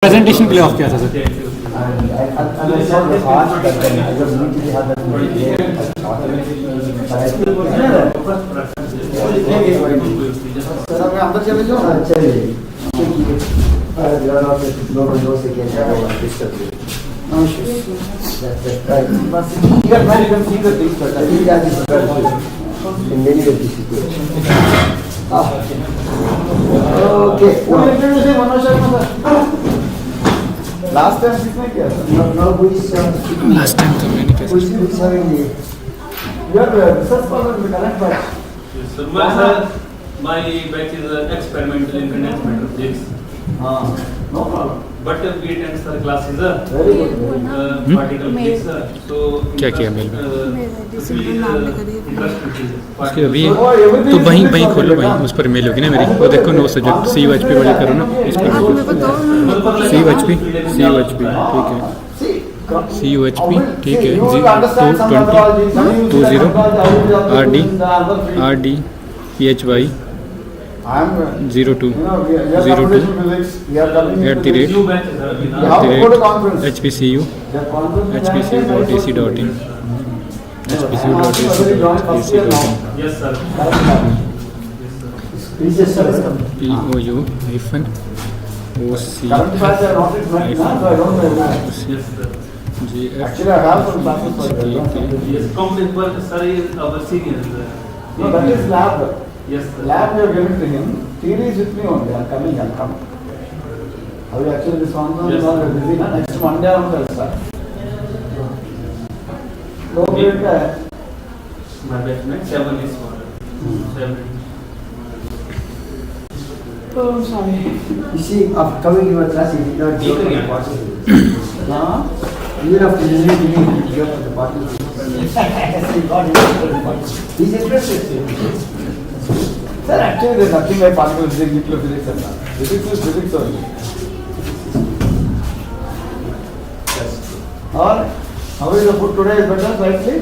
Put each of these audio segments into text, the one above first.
Presentation के लिए of किया था sir. And I saw the heart that I just immediately had that sir हमें अंदर चले जाओ चलिए नॉर्मल डोज से क्या disturb no issues that's right but here now you can see the things better that is better in many of these situations okay who will introduce him Manoj Sharma sir last time किसने किया था no who is last time तो मैंने किया who is having the you are research scholar in the current batch yes sir my batch is experimental in condensed matter physics no problem but we attend sir classes very good particle physics so क्या किया mail में interest उसके अभी तो वहीं खोलो वहीं उस पर मेल होगी ना मेरी वो देखो no subject C H P वाले करो ना इस पर सी एच पी ठीक है सी यू एच पी ठीक है G 220 R D P H Y 02 HPCU HPCU.ac.in yes sir POU hyphen OC actually I have some classes for that yes complex work sir is our senior no that is lab yes sir lab we are giving to him theory is with me only I'll come how you actually this one is not busy next Monday on the start no break my batchmate 7 is 7 oh sorry you see after coming to your class you did not go to the party even after listening to me you go to the party he's interested sir actually there is nothing like particle physics nuclear physics and that physics is physics only or how is the food today is better slightly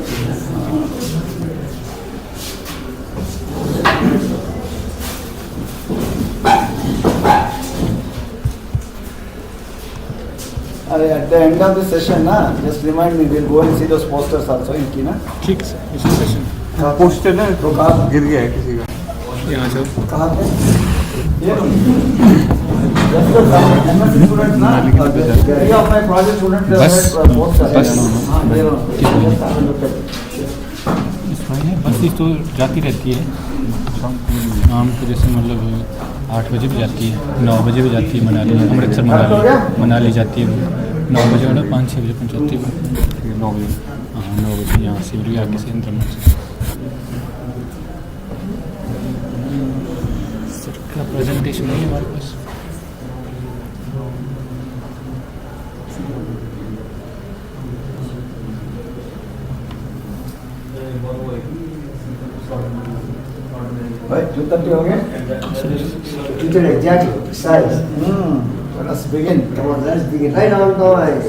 at the end of the session na just remind me we'll go and see those posters also in Kina ठीक है sir इसी session poster ना तो गिर गया है किसी का यहाँ से कहाँ पे ये just the MSc students na three of my project students they had posters बस तो जाती रहती है शाम को जैसे मतलब 8 बजे भी जाती है 9 बजे भी जाती है मनाली अमृतसर मनाली जाती है 9 बजे और 5-6 बजे पहुँचाती है 9 बजे हाँ 9 बजे यहाँ से भी आगे से इंद्रमण से सर का प्रेजेंटेशन नहीं है हमारे पास right 2:30 हो गए teacher exactly precise let us begin come on let's begin right on guys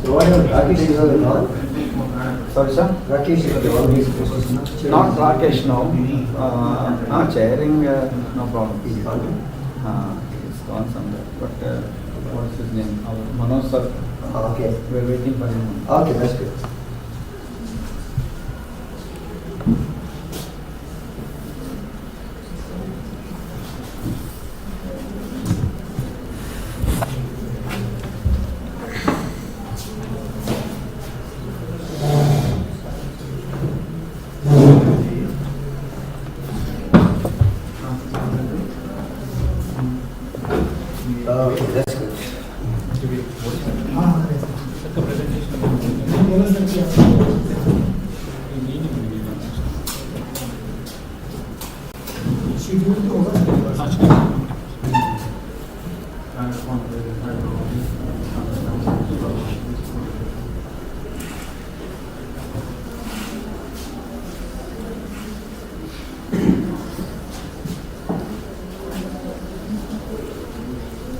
so what is Rakesh is all on sorry sir Rakesh is all these questions not Rakesh no chairing no problem he's gone somewhere but what's his name Manoj sir okay we're waiting for him okay that's good okay that's good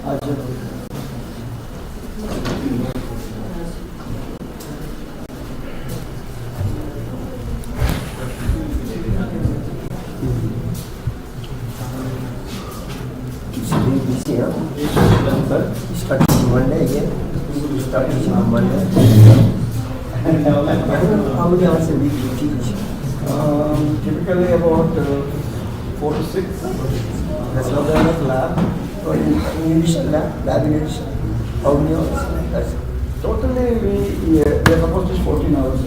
अच्छा Starting Monday again. Starting on Monday. How many hours a week you teach? Typically about 4 to 6. That's not enough lab. Or in addition lab in addition. How many hours? That's Totally we are supposed to teach 14 hours.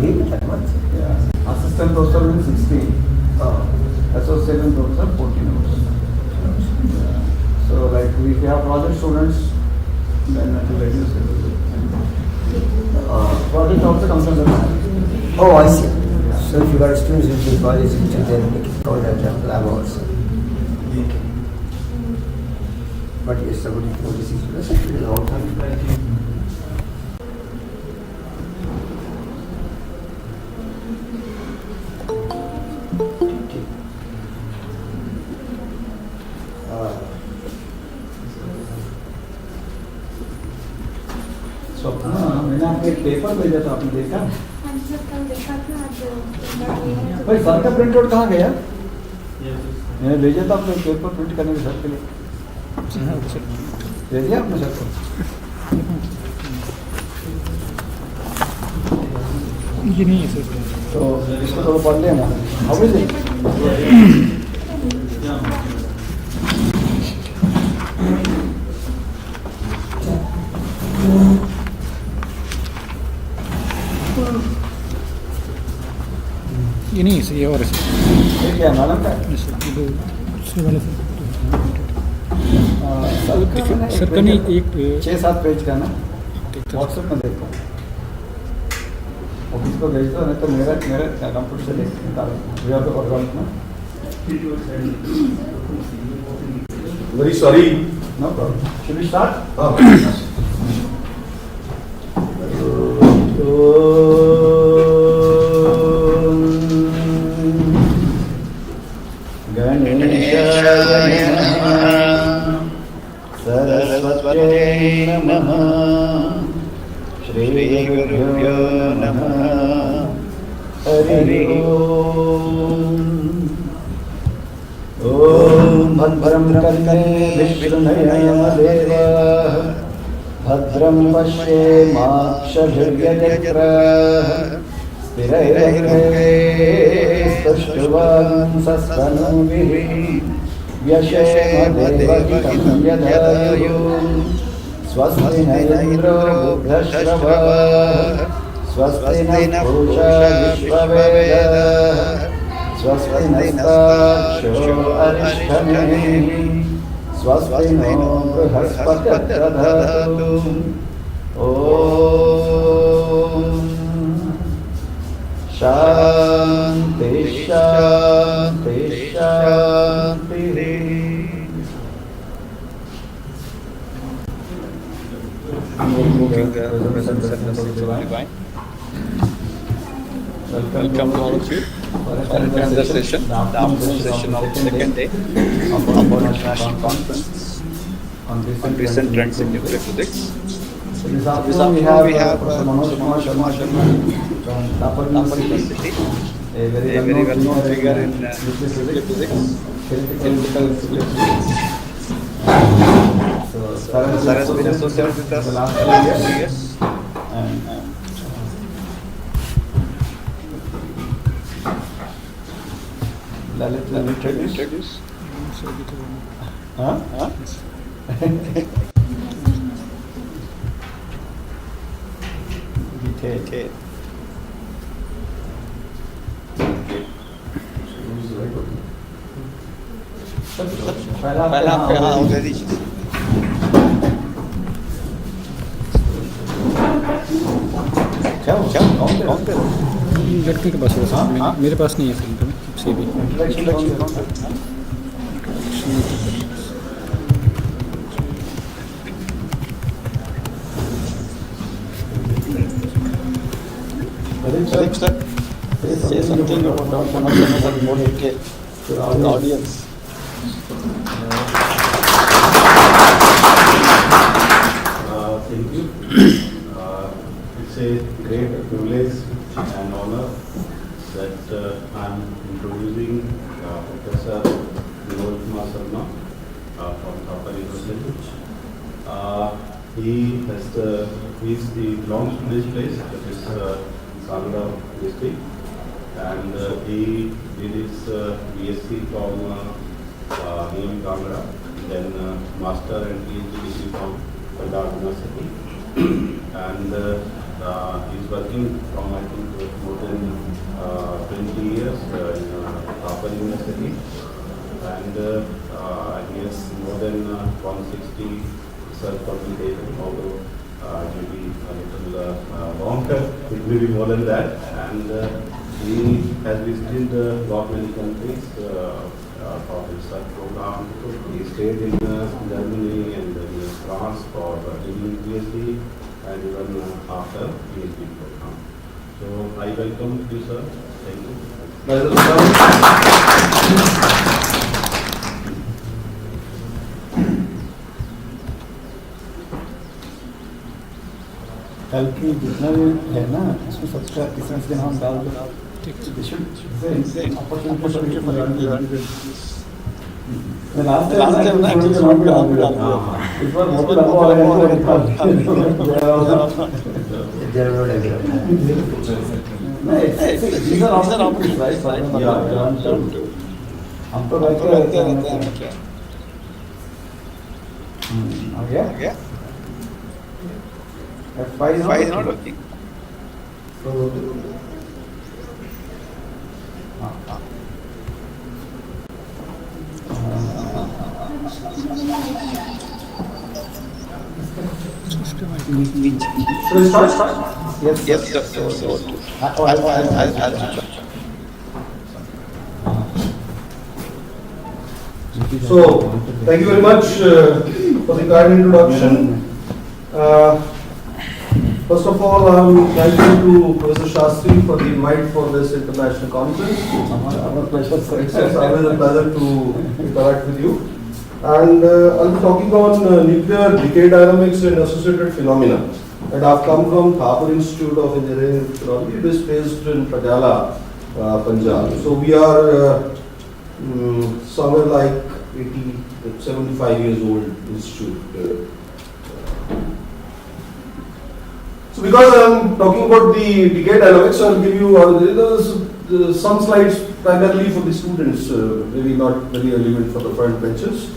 really that much. Yeah. Assistant professor will 16. Associate professor 14 hours. So like if you have project students, then it will reduce a little bit. Project also comes under that. Oh, I see. So if you got students which is college, which is then make it count as lab hours. But yes, somebody 46 plus, it is a long time. Swapna मैंने आपको एक paper भेजा था, आपने देखा? भाई sir का print out कहाँ गया? मैंने भेजा था आपको एक पेपर प्रिंट करने के सर के लिए। दे दिया आपने सर को? ये नहीं है सर। तो इसको थोड़ा पढ़ लेना। How is it? ये नहीं है सर, ये और है सर। ये क्या नालम का? ये सर, ये दो दूसरे वाले सर। सर का नहीं, एक 6-7 पेज का ना ठीक था। व्हाट्सएप में देखो, ऑफिस को भेज दो, नहीं तो मेरा कंप्यूटर से देख निकालो ना। Very sorry. No problem. Should we start? गणेशाय नमः, सरस्वत्यै नमः, श्रीगुरुभ्यो नमः, हरि ओम्। ॐ भद्रं कर्णे विष्णुनयनदेवः, भद्रं पश्येमाक्षभिर्यजत्राः, स्थिरैर्यैस्तुष्टुवांसस्तनूभिः, व्यशेमदेवहितं यदायुः। स्वस्ति न इन्द्रो वृद्धश्रवाः, स्वस्ति न पूषा विश्ववेदाः, स्वस्ति नस्ताक्षो अरिष्ठनेमिः, स्वस्ति नो बृहस्पतिर्दधातु। ॐ शान्ति शान्ति शान्तिः। Welcome to all of you for another session, the afternoon session of the second day of our international conference on recent trends in nuclear physics. This afternoon we have Manoj Kumar Sharma from Tapar University, a very well-known figure in nuclear physics, theoretical nuclear physics. So, Sir has been associated with us for the last 2 years. And Lalit introduce. Huh? Detail. पहला आपके यहाँ होगा जी। क्या कौन पे? लड़के के पास है सर, मेरे पास नहीं है फिल्म से भी। Say something about more detail to the audience. He belongs to this place, that is Kangra district, and he did his BSc from NIM Kangra, then Master and PhD degree from Punjab University, and he's working from I think more than 20 years in Harvard University, and he has more than 160 research publications, although it may be a little longer, it may be more than that, and he has visited not many countries for research program. He stayed in Germany and then France for doing PhD and even after PhD program. So I welcome you, sir. Thank you. कल की जितना भी है ना इसमें सबका किसी के नाम डाल दो लास्ट टाइम ना एक्चुअली नाम भी डाल दिया इस बार बहुत लंबा वाला है नहीं सर आप हम तो बैठ के रहते हैं क्या आ गया F5 is not working. So, should we start? Yes. So, thank you very much for the kind introduction. First of all, I'm thankful to Professor Shastri for the invite for this international conference. Our pleasure, sir. It's always a pleasure to interact with you. And I'll be talking on nuclear decay dynamics and associated phenomena. And I've come from Thapar Institute of Engineering and Technology. It is based in Patiala, Punjab. So we are somewhere like 75 years old institute. So because I'm talking about the decay dynamics, I'll give you some slides primarily for the students, maybe not very relevant for the front benches.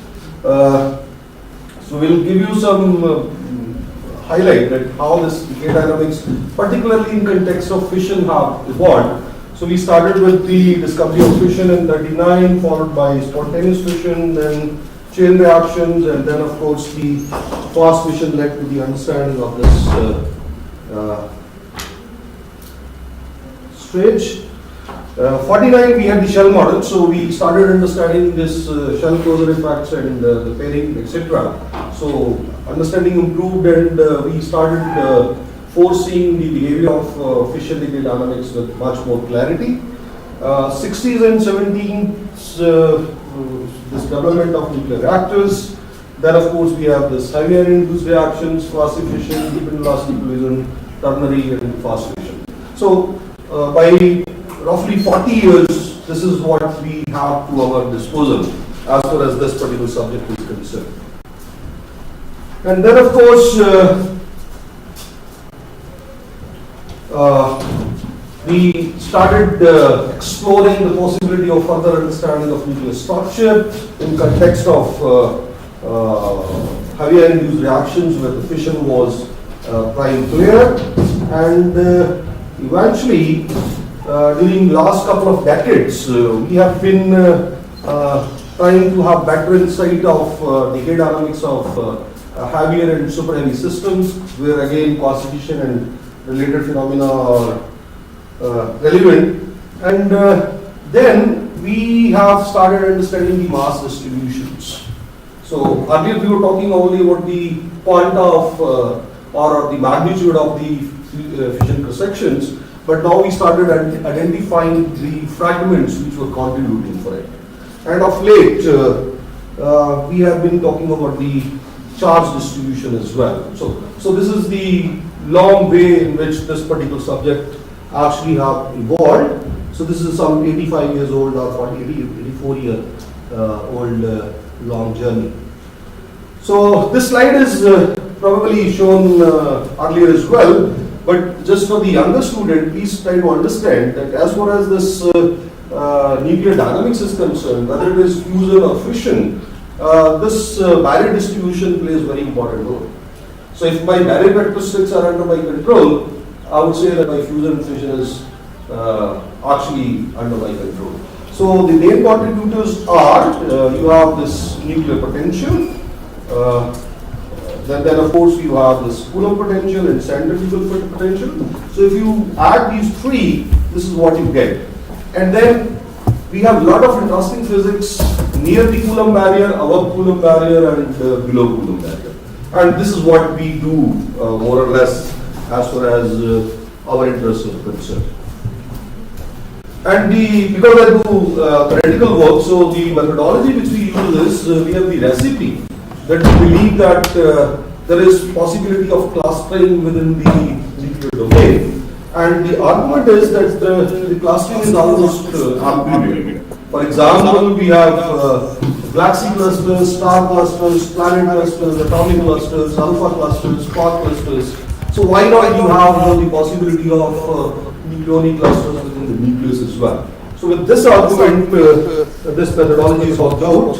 So we'll give you some highlight that how this decay dynamics, particularly in context of fission, have evolved. So we started with the discovery of fission in 1939, followed by spontaneous fission, then chain reactions, and then of course the fast fission led to the understanding of this stage. 49 we had the shell model, so we started understanding this shell closure effects and the pairing, etc. So understanding improved, and we started foreseeing the behavior of fission decay dynamics with much more clarity. 60s and 70s, this development of nuclear reactors. Then of course we have this heavy ion induced reactions, quasi fission, deep inelastic collision, ternary and fast fission. So by roughly 40 years, this is what we have to our disposal as far as this particular subject is concerned. And then of course we started exploring the possibility of further understanding of nuclear structure in context of heavy ion induced reactions where the fission was prime clear, and eventually during last couple of decades we have been trying to have better insight of decay dynamics of heavier and super heavy systems, where again quasi-fission and related phenomena are relevant, and then we have started understanding the mass distributions. So earlier we were talking only about the quanta of or the magnitude of the fission cross sections, but now we started identifying the fragments which were contributing for it. And of late we have been talking about the charge distribution as well. So this is the long way in which this particular subject actually have evolved. So this is some 85 years old or 84 year old long journey. So this slide is probably shown earlier as well, but just for the younger student, please try to understand that as far as this nuclear dynamics is concerned, whether it is fusion or fission, this barrier distribution plays a very important role. So if my barrier characteristics are under my control, I would say that my fusion and fission is actually under my control. So the main contributors are, you have this nuclear potential, then of course you have this Coulomb potential and centrifugal potential. So if you add these three, this is what you get. And then we have a lot of interesting physics near the Coulomb barrier, above Coulomb barrier and below Coulomb barrier. And this is what we do more or less as far as our interests are concerned. And because I do theoretical work, so the methodology which we use is we have the recipe that we believe that there is possibility of clustering within the nuclear domain. And the argument is that the clustering is almost absolute. For example, we have galaxy clusters, star clusters, planet clusters, atomic clusters, alpha clusters, quark clusters. So why not you have the possibility of nucleonic clusters within the nucleus as well? So with this argument, this methodology is worked out.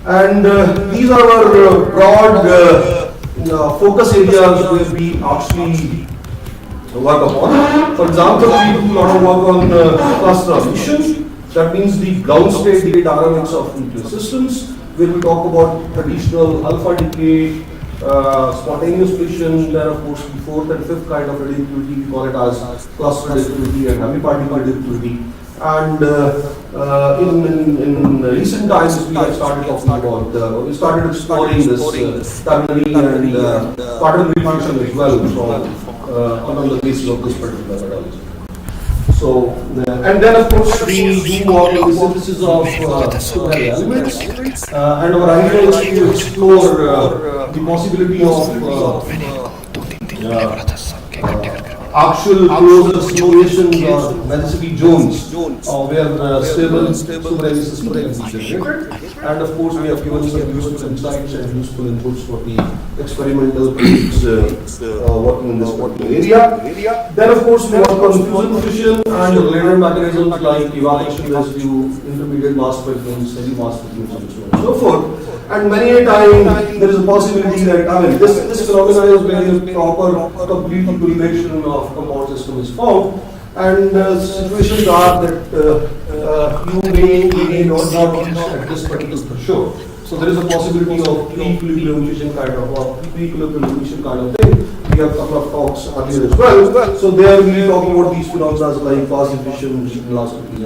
And these are our broad focus areas where we actually work upon. For example, we do a lot of work on cluster emission. That means the ground state decay dynamics of nuclear systems, where we talk about traditional alpha decay, spontaneous fission, then of course the fourth and fifth kind of radioactivity, we call it as cluster radioactivity and heavy particle radioactivity. And in recent times, we have started talking about, we started exploring this ternary and quaternary fusion as well from on the basis of this particular methodology. So, and then of course we do work on the synthesis of superheavy elements, and our idea is to explore the possibility of actual closer situations or Mezzi zones where stable superheavy systems can be generated. And of course we have given some useful insights and useful inputs for the experimental colleagues working in this particular area. Then of course we work on fusion fission and related mechanisms like evaporation residue, intermediate mass spectrums, heavy mass spectrums, and so on and so forth. And many a time there is a possibility that this phenomena is where a proper complete equilibration of compound system is found, and situations are that you may not reach at this particular threshold. So there is a possibility of pre-equilibrium fission kind of, or pre-equilibrium fission kind of thing. We have a couple of talks earlier as well. So there we are talking about these phenomena like quasi fission, velocity,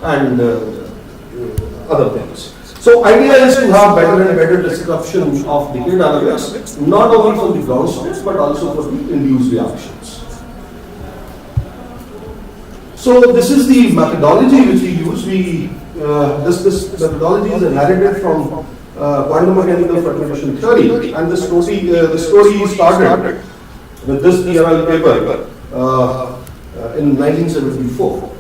and other things. So idea is to have better and better description of decay dynamics, not only for the ground states but also for the induced reactions. So this is the methodology which we use. This methodology is inherited from quantum mechanical fragmentation theory, and this story started with this DRL paper in 1974.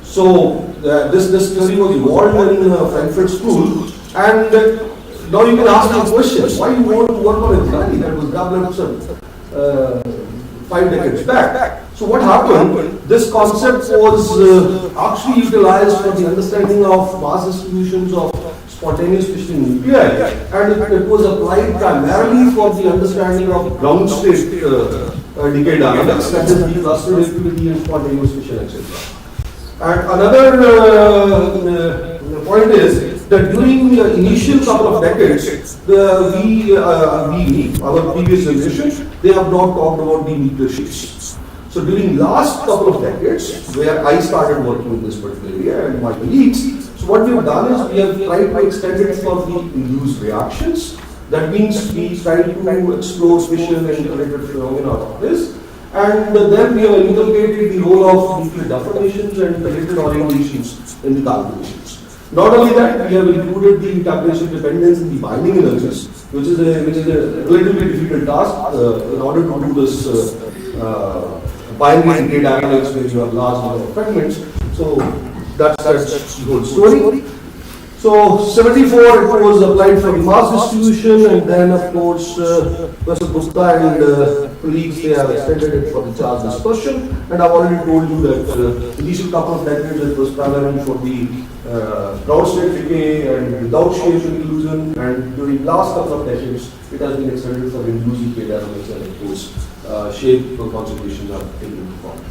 So this theory was evolved in Frankfurt School, and now you can ask the question: why you want to work on a theory that was developed 5 decades back? So what happened? This concept was actually utilized for the understanding of mass distributions of spontaneous fission nuclei, and it was applied primarily for the understanding of ground state decay dynamics, that is the cluster radioactivity and spontaneous fission, etc. And another point is that during the initial couple of decades, our previous generation, they have not talked about the nuclear shifts. So during last couple of decades, where I started working in this particular area and my colleagues, so what we have done is we have tried to extend it for the induced reactions. That means we try to explore fission and related phenomena of this. And then we have inculcated the role of nuclear deformations and related orientations in the calculations. Not only that, we have included the temperature dependence in the binding energies, which is a relatively difficult task in order to do this binary decay dynamics where you have large number of fragments. So that's the whole story. So So 74 it was applied for mass distribution, and then of course Professor Gupta and colleagues, they have extended it for the charge dispersion, and I've already told you that initial couple of decades it was primarily for the ground state decay and without shape inclusion, and during last couple of decades it has been extended for inducing K dynamics, and of course shape concentrations are taken into account.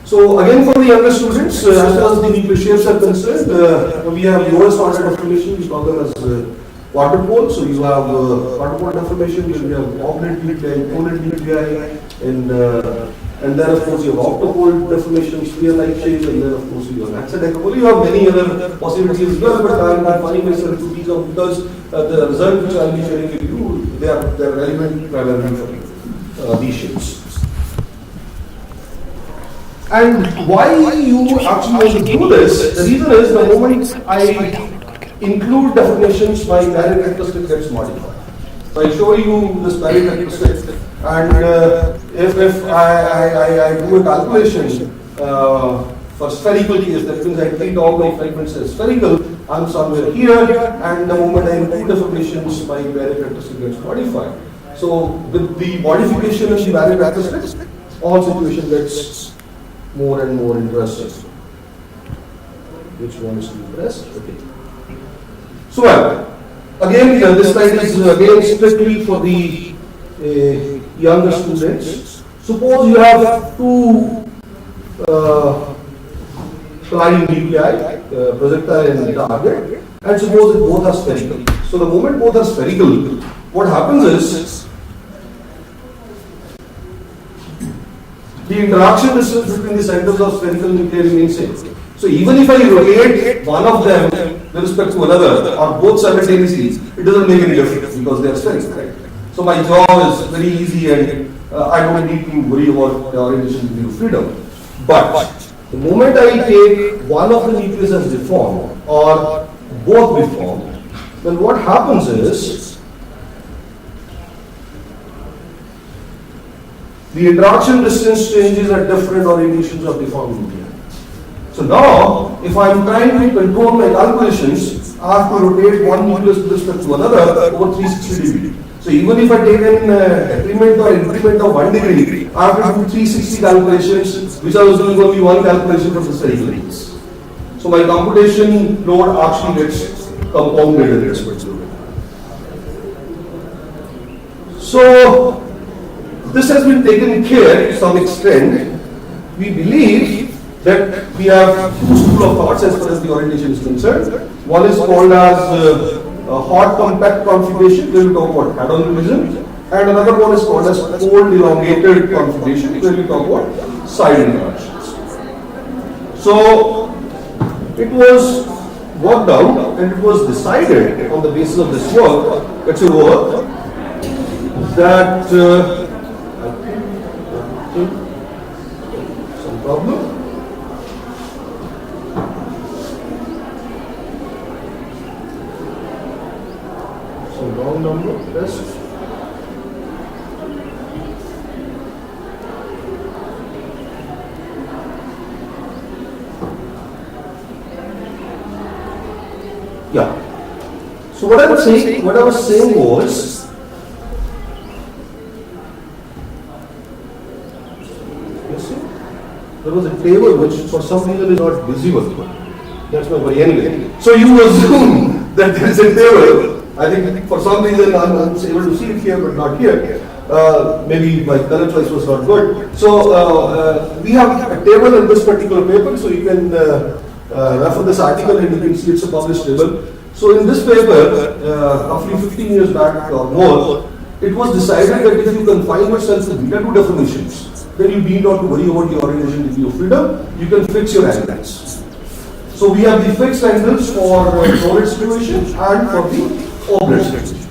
So again, for the younger students, as far as the nuclear shapes are concerned, we have lowest order deformation, we call them as quarter pole. So you have quarter pole deformation, you have oblate nuclei, polate nuclei, and then of course you have octopole deformation, sphere-like shapes, and then of course you have hexadecapole. You have many other possibilities as well, but I am not finding myself to these out because the result which I will be sharing with you, they are relevant primarily for these shapes. And why you actually want to do this, the reason is the moment I include definitions, my Barrett characteristic gets modified. So I show you this Barrett characteristic, and if I do a calculation for spherical case, that means I treat all my fragments as spherical, I'm somewhere here, and the moment I include definitions, my Barrett characteristic gets modified. So with the modification in the Barrett characteristics, all situation gets more and more interesting. Which one is to be pressed? Okay. So again, this slide is again strictly for the younger students. Suppose you have two colliding nuclei, projectile and target, and suppose that both are spherical. So the moment both are spherical, what happens is the interaction distance between the centers of spherical nuclei remains same. So even if I rotate one of them with respect to another, or both simultaneously, it doesn't make any difference because they are spherical, right? So my job is very easy, and I don't need to worry about the orientation degree of freedom. But the moment I take one of the nucleus as deformed or both deformed, then what happens is the interaction distance changes at different orientations of deformed nuclei. So now, if I am trying to control my calculations, I have to rotate one nucleus with respect to another over 360 degree. So even if I take an decrement or increment of 1 degree, I have to do 360 calculations, which I was doing only one calculation for the spherical case. So my computation load actually gets compounded in respect to it. So this has been taken care to some extent. We believe that we have two schools of thoughts as far as the orientation is concerned. One is called as hot compact configuration, where we talk about head-on division, and another one is called as cold elongated configuration, where we talk about side interactions. So it was worked out, and it was decided on the basis of this work, it's a work, that some problem. Some wrong number. Yes. Yeah. So what I was saying was, there was a table which for some reason is not visible. That's my worry anyway. So you assume that there is a table. I think for some reason I'm able to see it here but not here. Maybe my color choice was not good. So we have a table in this particular paper, so you can refer this article and you can see it's a published table. So in this paper, roughly 15 years back or more, it was decided that if you confine yourself to beta 2 deformations, then you need not to worry about the orientation degree of freedom. You can fix your angles. So we have the fixed angles for solid situation and for the oblate situation.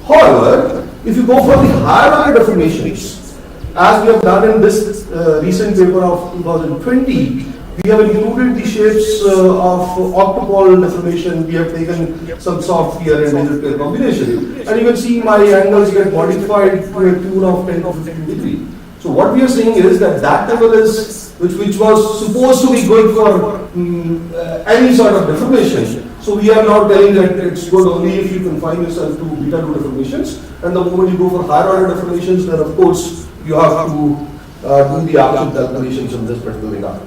However, if you go for the higher order deformations, as we have done in this recent paper of 2020, we have included the shapes of octopole deformation. We have taken some soft fear and rigid pair combination, and you can see my angles get modified to a tune of 10 to 15 degrees. So what we are saying is that table is which was supposed to be good for any sort of deformation. So we are not telling that it's good only if you confine yourself to beta 2 deformations, and the moment you go for higher order deformations, then of course you have to do the actual calculations in this particular regard.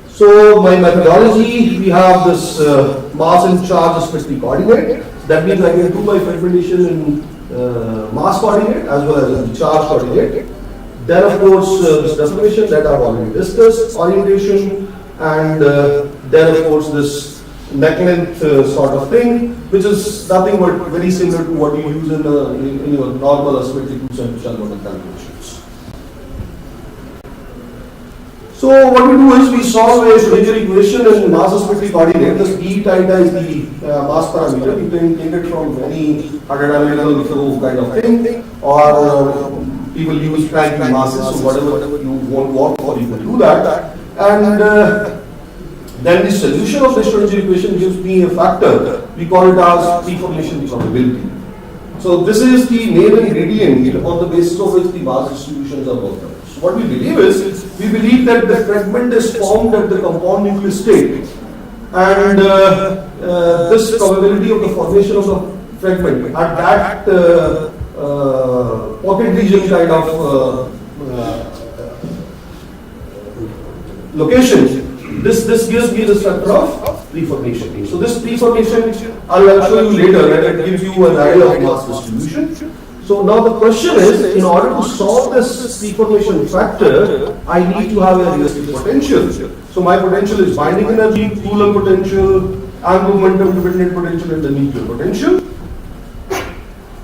So my methodology, we have this mass and charge respectively coordinate. That means I can do my fragmentation in mass coordinate as well as in charge coordinate. Then of course this deformation that I've already discussed, orientation, and then of course this neck length sort of thing, which is nothing but very similar to what you use in your normal asymmetric 2-center shell model calculations. So what we do is we solve a Schrödinger equation in mass asymmetry coordinate. This d theta is the mass parameter. You can take it from any hydrodynamical flow kind of thing, or people use Planck masses. So whatever you want for, you can do that. And then the solution of the Schrödinger equation gives me a factor. We call it as deformation probability. So this is the main ingredient on the basis of which the mass distributions are worked out. So what we believe is, we believe that the fragment is formed at the compound nucleus state, and this probability of the formation of the fragment at that pocket region kind of location, this gives me the structure of preformation. So this preformation I'll show you later, and it gives you an idea of mass distribution. So now the question is, in order to solve this preformation factor, I need to have a realistic potential. So my potential is binding energy, Coulomb potential, angular momentum dependent potential, and the nuclear potential.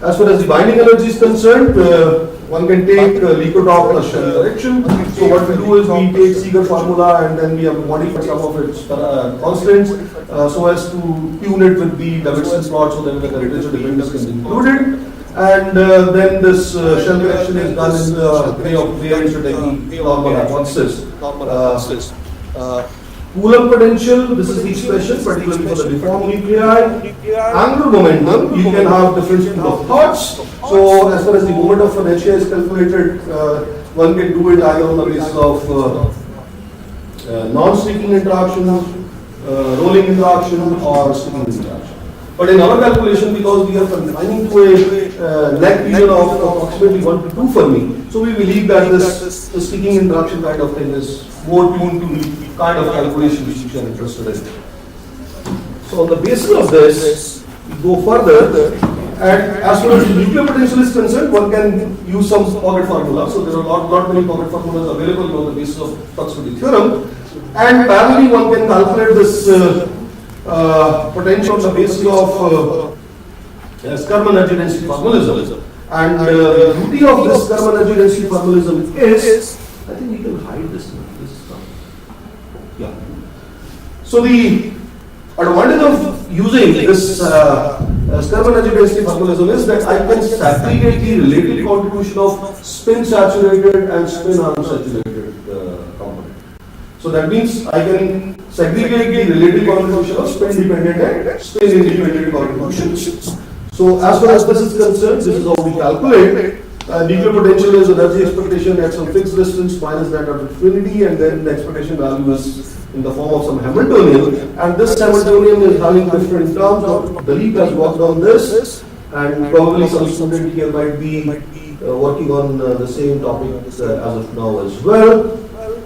As far as the binding energy is concerned, one can take Likotov plus shell direction. So what we do is we take Seeger formula and then we have modified some of its constants so as to tune it with the Davidson plot so that the temperature dependence can be included. And then this shell correction is done in the way of variance technique, normal hypothesis. Coulomb potential, this is the expression particularly for the deformed nuclei. Angular momentum, you can have different school of thoughts. So as far as the moment of inertia is calculated, one can do it either on the basis of non-sticking interaction, rolling interaction, or sticking interaction. But in our calculation, because we are confining to a neck region of approximately 1 to 2 Fermi, so we believe that this sticking interaction kind of thing is more tuned to the kind of calculation which you are interested in. So on the basis of this, we go further, and as far as the nuclear potential is concerned, one can use some pocket formula. So there are not many pocket formulas available on the basis of proximity theorem, and parallelly one can calculate this potential on the basis of Sturm energy density formalism. And the beauty of this Sturm energy density formalism is, I think we can hide this now. Yeah. So the advantage of using this Sturm energy density formalism is that I can segregate the relative contribution of spin saturated and spin unsaturated component. So that means I can segregate the relative contribution of spin dependent and spin independent contributions. So as far as this is concerned, this is how we calculate. Nuclear potential is energy expectation at some fixed distance minus that of infinity, and then the expectation value is in the form of some Hamiltonian. And this Hamiltonian is having different terms. Dalip has worked on this, and probably some student here might be working on the same topic as of now as well.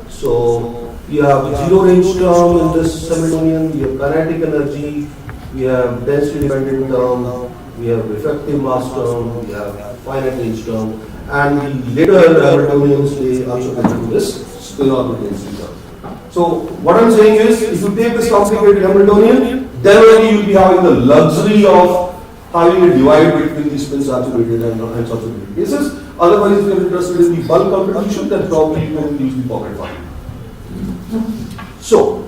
So we have zero range term in this Hamiltonian, we have kinetic energy, we have density dependent term, we have effective mass term, we have finite range term, and the later Hamiltonians they also contribute this spin orbital density term. So what I'm saying is, if you take this complicated Hamiltonian, then only you will be having the luxury of having a divide between the spin saturated and unsaturated cases. Otherwise, if you are interested in the bulk contribution, then probably you can use the pocket formula. So,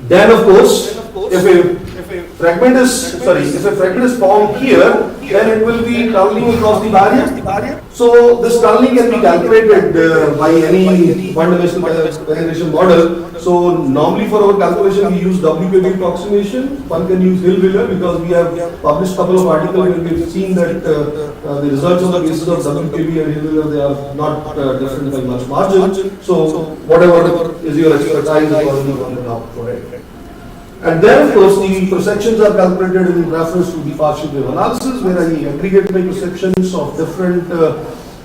then of course, if a fragment is formed here, then it will be tunneling across the barrier. So this tunneling can be calculated by any one-dimensional penetration model. So normally for our calculation we use WKB approximation. One can use Hill-Wheeler because we have published a couple of articles where we have seen that the results on the basis of WKB and Hill-Wheeler, they are not different by much margin. So whatever is your expertise, you can opt for it. And then, of course, the intersections are calculated in reference to the partial wave analysis, where I aggregate my intersections of different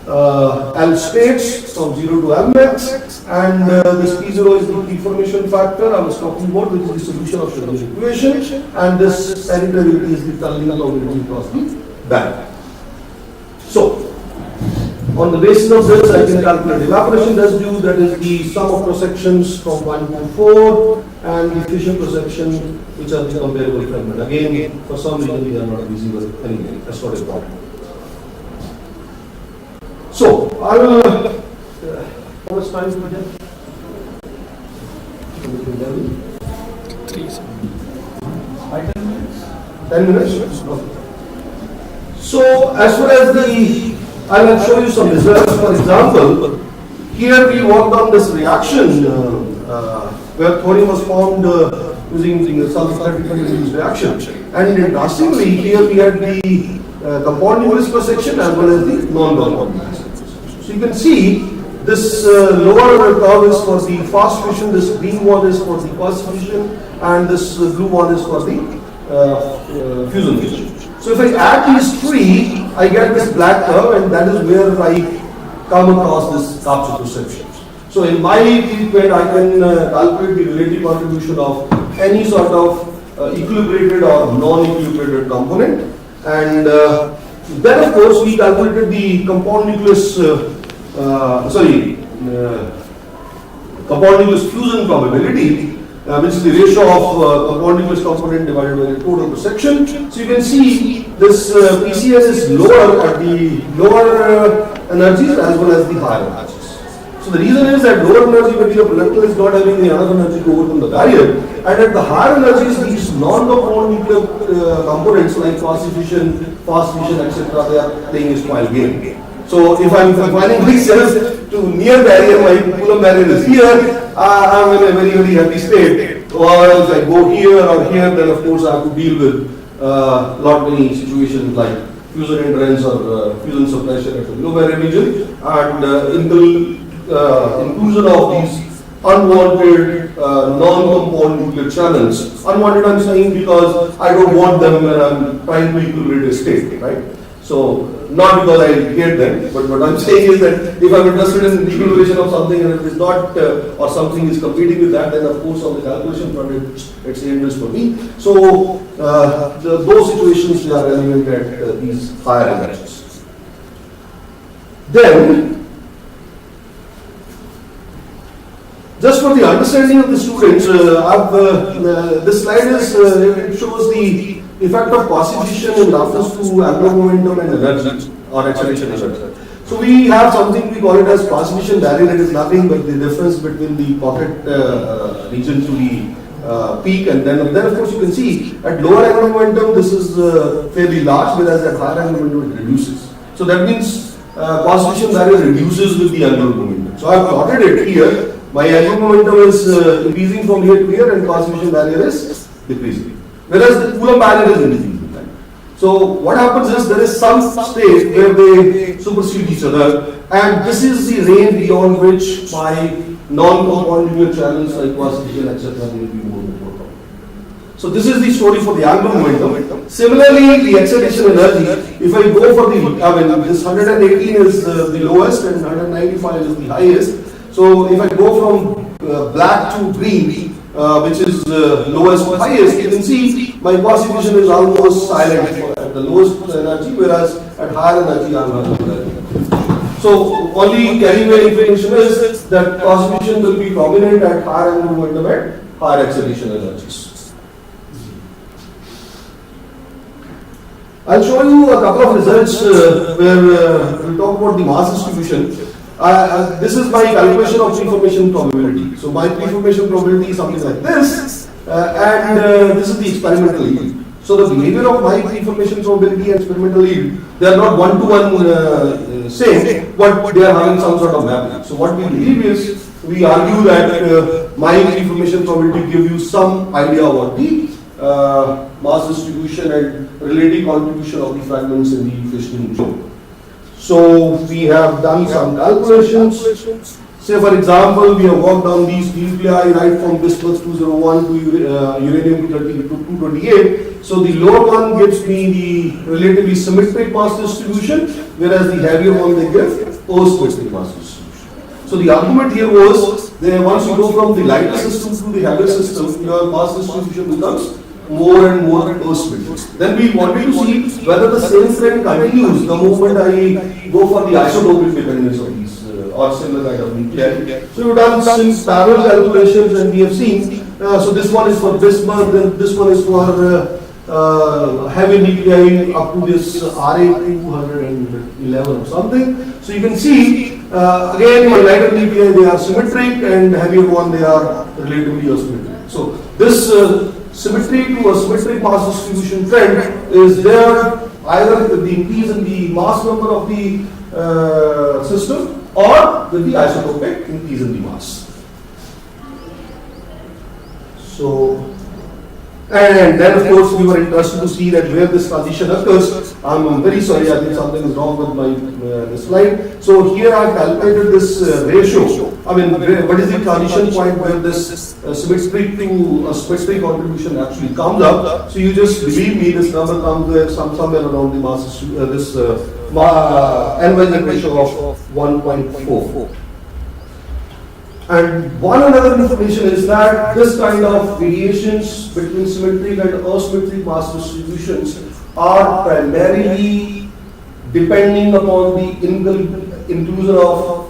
L states from 0 to L max, and this P0 is the deformation factor I was talking about, which is the solution of Schrödinger equation, and this sanitary is the tunneling probability across the band. So, on the basis of this, I can calculate evaporation residue, that is the sum of cross sections from 1 to 4, and the fission cross section, which are the comparable fragment. Again, for some reason, we are not visible anyway. That's not a problem. So, I will. How much time do we have? 3. 10 minutes? Okay. So, as far as I will show you some results. For example, here we worked on this reaction where thorium was formed using the sulfur-30 reaction. And interestingly, here we had the compound nucleus cross section as well as the non-compound nucleus. So you can see this lower curve is for the fast fission, this green one is for the fast fission, and this blue one is for the fusion fission. So if I add these three, I get this black curve, and that is where I come across this capture perception. So in my treatment, I can calculate the relative contribution of any sort of equilibrated or non-equilibrated component, and then of course we calculated the compound nucleus, compound nucleus fusion probability, which is the ratio of compound nucleus component divided by the total cross section. So you can see this PCS is lower at the lower energies as well as the higher energies. So the reason is that lower energy material projectile is not having the enough energy to overcome the barrier, and at the higher energies, these non-compound nuclear components like fast fission, etc., they are playing a spoil game. So if I'm confining myself to near barrier, my Coulomb barrier is here, I'm in a very, very happy state. Or else I go here or here, then of course I have to deal with lot many situations like fusion hindrance or fusion suppression at the below barrier region, and inclusion of these unwanted non-compound nuclear channels. Unwanted I'm saying because I don't want them when I'm trying to equilibrate a state, right? So, not because I hate them, but what I'm saying is that if I'm interested in the equilibration of something and it is not, or something is competing with that, then of course on the calculation front it's dangerous for me. So, those situations they are relevant at these higher energies. Then, just for the understanding of the students, this slide is, it shows the effect of quasi-fission in reference to angular momentum and energy or acceleration energy. So we have something we call it as quasi-fission barrier. It is nothing but the difference between the pocket region to the peak, and then of course you can see at lower angular momentum this is fairly large, whereas at higher angular momentum it reduces. So that means quasi-fission barrier reduces with the angular momentum. So I have plotted it here. My angular momentum is increasing from here to here, and quasi-fission barrier is decreasing. Whereas the Coulomb barrier is increasing. Right? So what happens is there is some state where they supersede each other, and this is the range beyond which my non-compound nuclear channels like quasi-fission, etc., will be more important. So this is the story for the angular momentum. Similarly, the excitation energy, if I go for the, this 118 is the lowest and 195 is the highest. So if I go from black to green, which is lowest to highest, you can see my quasi-fission is almost silent at the lowest energy, whereas at higher energy I am having. So only carrying away information is that quasi-fission will be prominent at higher angular momentum at higher acceleration energies. I'll show you a couple of results where we'll talk about the mass distribution. This is my calculation of preformation probability. So my preformation probability is something like this, and this is the experimental yield. So the behavior of my preformation probability and experimental yield, they are not one-to-one same, but they are having some sort of mapping. So what we believe is, we argue that my preformation probability give you some idea about the mass distribution and relative contribution of the fragments in the fissioning zone. So we have done some calculations. Say for example, we have worked on these nuclei right from bismuth 201 to uranium-230 to 228. So the lower one gives me the relatively symmetric mass distribution, whereas the heavier one they give asymmetric mass distribution. So the argument here was that once you go from the lighter system to the heavier system, your mass distribution becomes more and more asymmetric. Then we wanted to see whether the same trend continues the moment I go for the isotopic dependence of these or similar kind of nuclei. So we've done some parallel calculations and we have seen, so this one is for bismuth, then this one is for heavy nuclei up to this Ra211 or something. So you can see, again, my lighter nuclei, they are symmetric, and heavier one, they are relatively asymmetric. So this symmetry to asymmetric mass distribution trend is there either with the increase in the mass number of the system or with the isotopic increase in the mass. So, and then of course we were interested to see that where this transition occurs. I'm very sorry, I think something is wrong with my this slide. So here I calculated this ratio. I mean, what is the transition point where this symmetric to symmetric contribution actually comes up? So you just believe me, this number comes there somewhere around the mass this n-Weisner ratio of 1.4. And one another information is that this kind of variations between symmetric and asymmetric mass distributions are primarily depending upon the inclusion of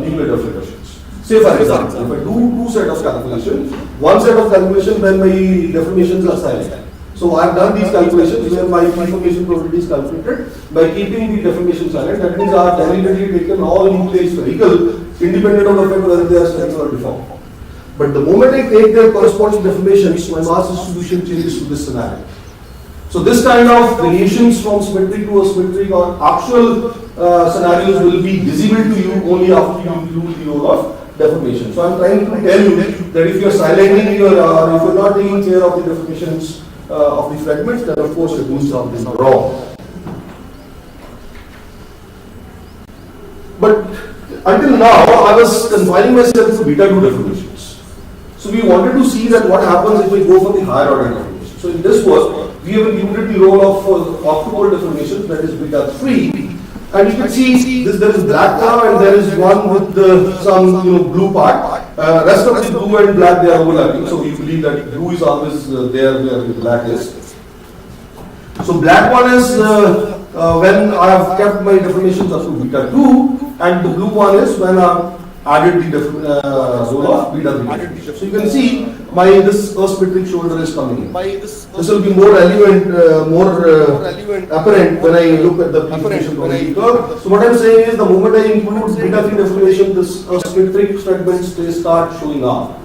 nuclear definitions. Say for example, if I do two set of calculations, one set of calculation when my deformations are silent. So I have done these calculations where my deformation probability is calculated by keeping the deformation silent. That means I have deliberately taken all nuclei spherical, independent of the fact whether they are spherical or deformed. But the moment I take their corresponding deformations, my mass distribution changes to this scenario. So this kind of variations from symmetric to asymmetric or actual scenarios will be visible to you only after you include the role of deformation. So I am trying to tell you that if you are silencing your, if you are not taking care of the deformations of the fragments, then of course you are doing something wrong. But until now, I was confining myself to beta 2 deformations. So we wanted to see that what happens if we go for the higher order deformation. So in this work, we have included the role of optimal deformation, that is beta 3. And you can see this, there is black now and there is one with some blue part. Rest of the blue and black, they are overlapping. So we believe that blue is always there where the black is. So black one is when I have kept my deformations up to beta 2, and the blue one is when I have added the role of beta 3. So you can see this asymmetric shoulder is coming in. This will be more relevant, more apparent when I look at the deformation probability curve. So what I am saying is the moment I include beta 3 deformation, this asymmetric fragments they start showing up.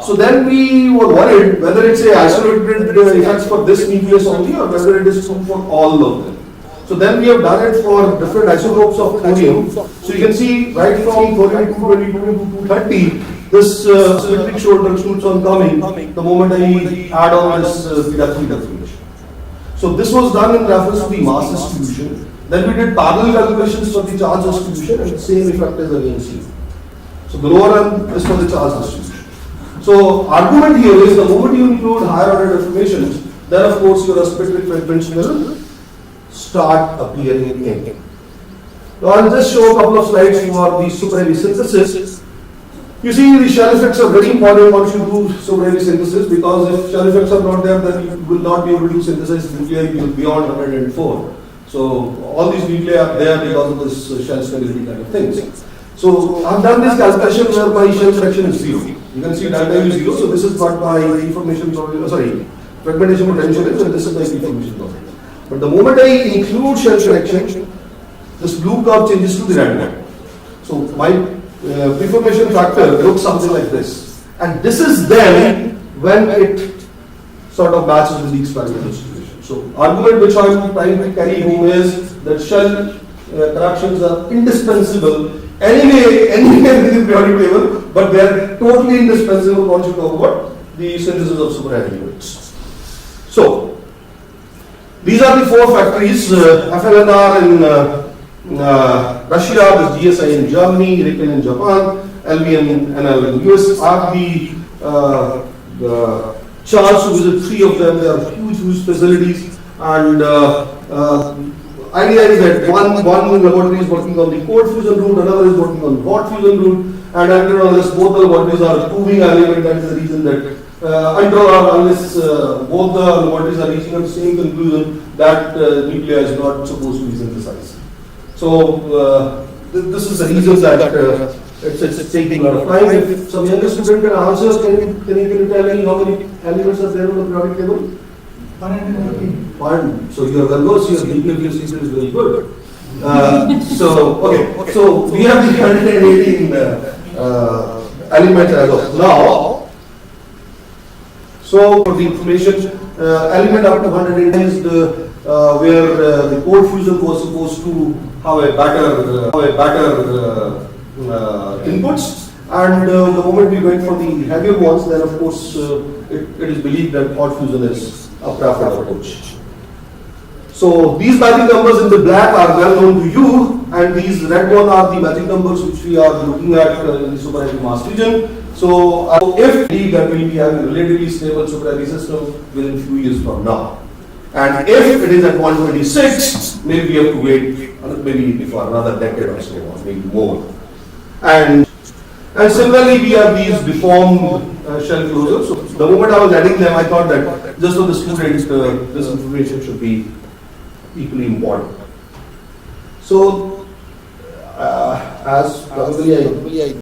So then we were worried whether it's a isolated effects for this nucleus only or whether it is true for all of them. So then we have done it for different isotopes of thorium. So you can see right from thorium 222 to 230, this symmetric shoulder keeps on coming the moment I add on this beta 3 deformation. So this was done in reference to the mass distribution. Then we did parallel calculations for the charge distribution and the same effect is again seen. So the lower one is for the charge distribution. So argument here is the moment you include higher order deformations, then of course your asymmetric fragments will start appearing in. Now I'll just show a couple of slides for the super heavy synthesis. You see the shell effects are very important once you do super heavy synthesis, because if shell effects are not there, then you will not be able to synthesize nuclei beyond 104. So all these nuclei are there because of this shell stability kind of things. So I've done this calculation where my shell fraction is 0. You can see delta is 0. So this is what my deformation fragmentation potential is, and this is my deformation probability. But the moment I include shell fraction, this blue curve changes to the red one. So my preformation factor looks something like this. And this is then when it sort of matches with the experimental situation. So argument which I am trying to carry home is that shell corrections are indispensable anyway within the periodic table, but they are totally indispensable once you talk about the synthesis of super heavy units. So these are the four factories, FLNR in Russia, there's GSI in Germany, Riken in Japan, LVM and NL in US. I have the chance to visit 3 of them. They are huge facilities, and idea is that one laboratory is working on the cold fusion route, another is working on hot fusion route, and until unless both the laboratories are proving element, that is the reason that until or unless both the laboratories are reaching at the same conclusion that nuclei is not supposed to be synthesized. So this is the reason that it's taking a lot of time. If some younger student can answer, can you tell me how many elements are there on the periodic table? 1. So you are well versed, your nuclear system is very good. So we have the 118 elements as of now. So for the information, element up to 118 is where the cold fusion was supposed to have a better inputs, and the moment we went for the heavier ones, then of course it is believed that hot fusion is a preferred approach. So these magic numbers in the black are well known to you, and these red ones are the magic numbers which we are looking at in the superheavy mass region. So if that will be having a relatively stable superheavy system within a few years from now. And if it is at 126, maybe we have to wait maybe for another decade or so, or maybe more. And similarly, we have these deformed shell closures. So the moment I was adding them, I thought that just for the students, this information should be equally important. So, as probably I